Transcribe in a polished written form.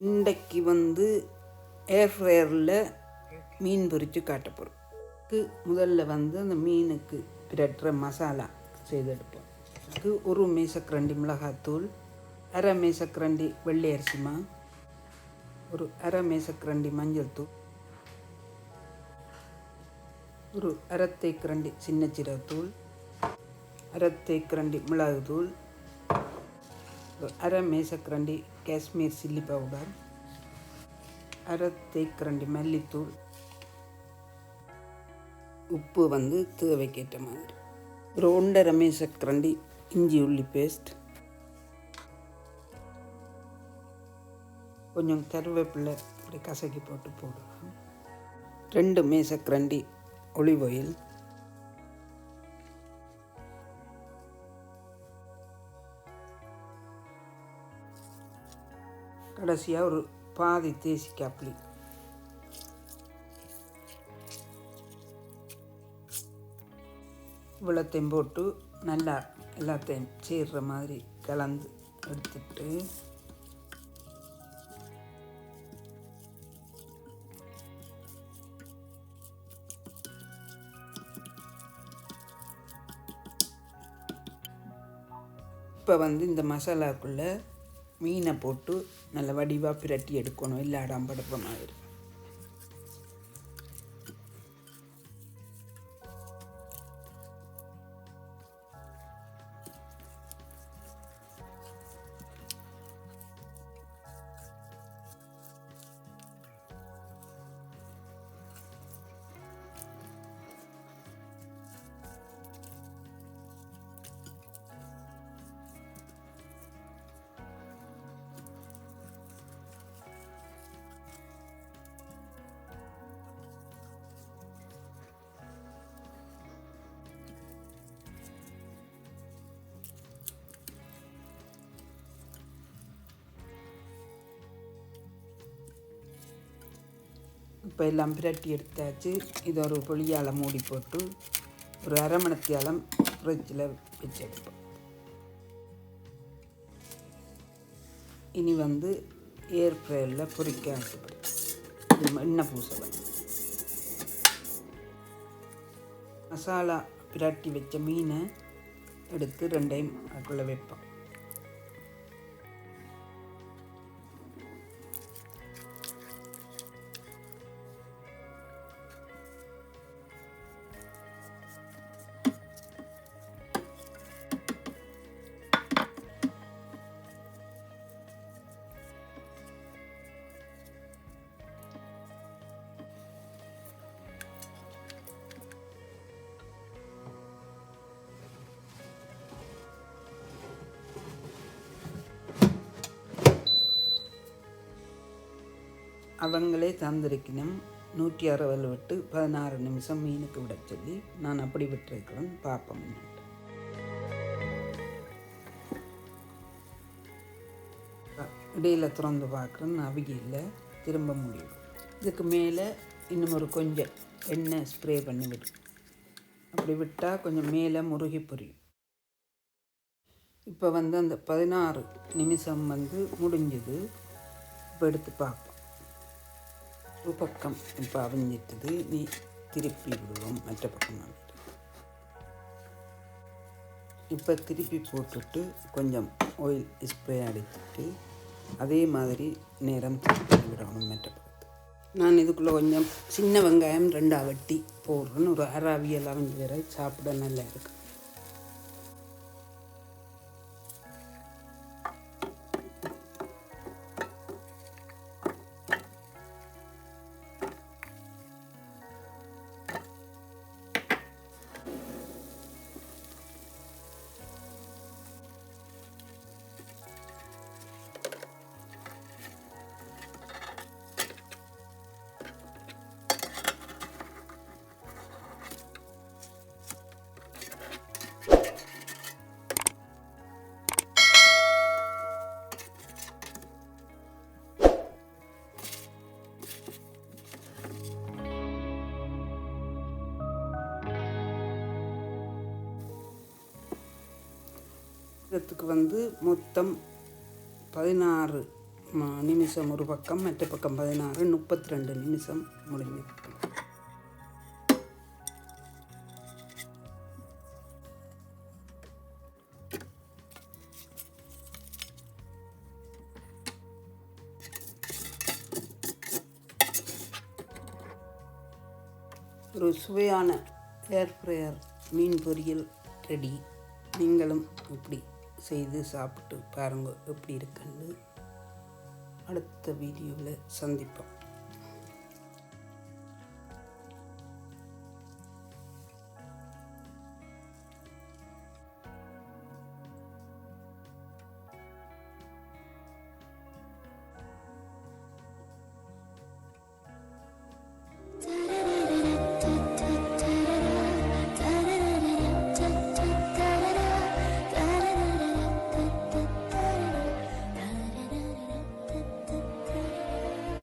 இன்றைக்கு வந்து ஏர் ஃப்ரையரில் மீன் பொரித்து காட்ட போகிறோம். முதல்ல வந்து அந்த மீனுக்கு பிரட்டுற மசாலா செய்தெடுப்போம். அதுக்கு ஒரு மேசக்கரண்டி மிளகாத்தூள், அரை மேசக்கரண்டி வெள்ளை அரிசிமா, ஒரு அரை மேசக்கரண்டி மஞ்சள் தூள், ஒரு அரை தேக்கரண்டி சின்ன சீரகத்தூள், அரை தேக்கரண்டி மிளகுத்தூள், அரை மேசக்கரண்டி காஷ்மீர் சில்லி பவுடர், அரை தேக்கரண்டி மல்லித்தூள், உப்பு வந்து தேவைக்கேற்ற மாதிரி, ஒரு 1.5 மேசக்கரண்டி இஞ்சி உள்ளி பேஸ்ட், கொஞ்சம் கருவேப்பிலை இப்படி கசக்கி போட்டு போடலாம், 2 மேசக்கரண்டி ஒலிவ் ஆயில், கடைசியாக ஒரு பாதி தேசிக்காய் புளி. இவ்வளோத்தையும் போட்டு நல்லா எல்லாத்தையும் சேர்ற மாதிரி கலந்து எடுத்துட்டு இப்போ வந்து இந்த மசாலாக்குள்ளே மீனை போட்டு நல்ல வடிவாக பிரட்டி எடுக்கணும், இல்லை அடம்படுற மாதிரி. இப்போ எல்லாம் பிரட்டி எடுத்தாச்சு. இதை ஒரு பொளியால் மூடி போட்டு ஒரு அரை மணித்தியாலம் ஃப்ரிட்ஜில் வச்சு எடுப்போம். இனி வந்து ஏர் ஃப்ரையரில் பொரிக்க ஆசைப்படும் எண்ணெய் பூசலை. மசாலா பிரட்டி வச்ச மீனை எடுத்து ரெண்டையும் அதுக்குள்ளே வைப்போம். அவங்களே தந்திருக்கணும் 160 விட்டு 16 நிமிஷம் மீனுக்கு விட சொல்லி நான் அப்படி விட்டுருக்கிறேன். பார்ப்போம். இடையில் திறந்து பார்க்குறேன், அவிகையில் திரும்ப முடியும். இதுக்கு மேலே இன்னும் ஒரு கொஞ்சம் எண்ணெய் ஸ்ப்ரே பண்ணி விடும். அப்படி விட்டால் கொஞ்சம் மேலே முருகி புரியும். இப்போ வந்து அந்த 16 நிமிஷம் வந்து முடிஞ்சுது. இப்போ எடுத்து பார்ப்போம். ஒரு பக்கம் இப்போ அவிஞ்சிட்டுது. நீ திருப்பி விடுவோம் மற்ற பக்கம். இப்போ திருப்பி போட்டுட்டு கொஞ்சம் ஆயில் ஸ்ப்ரே அடித்துட்டு அதே மாதிரி நேரம் திருப்பி விடணும் மற்ற பக்கத்து. நான் இதுக்குள்ளே கொஞ்சம் சின்ன வெங்காயம் 2 வெட்டி போடுறேன்னு ஒரு அரை அவியல் அவிஞ்சு வேற சாப்பிட நல்லா இருக்கு. இதுக்கு வந்து மொத்தம் 16 நிமிஷம் ஒரு பக்கம், மற்ற பக்கம் 16, 32 நிமிஷம் முடிஞ்சிருக்கும். ஒரு சுவையான ஏர் ஃப்ரையர் மீன் பொரியல் ரெடி. நீங்களும் இப்படி செய்து சாப்பிட்டு பாருங்கள் எப்படி இருக்குன்னு. அடுத்த வீடியோவில் சந்திப்போம்.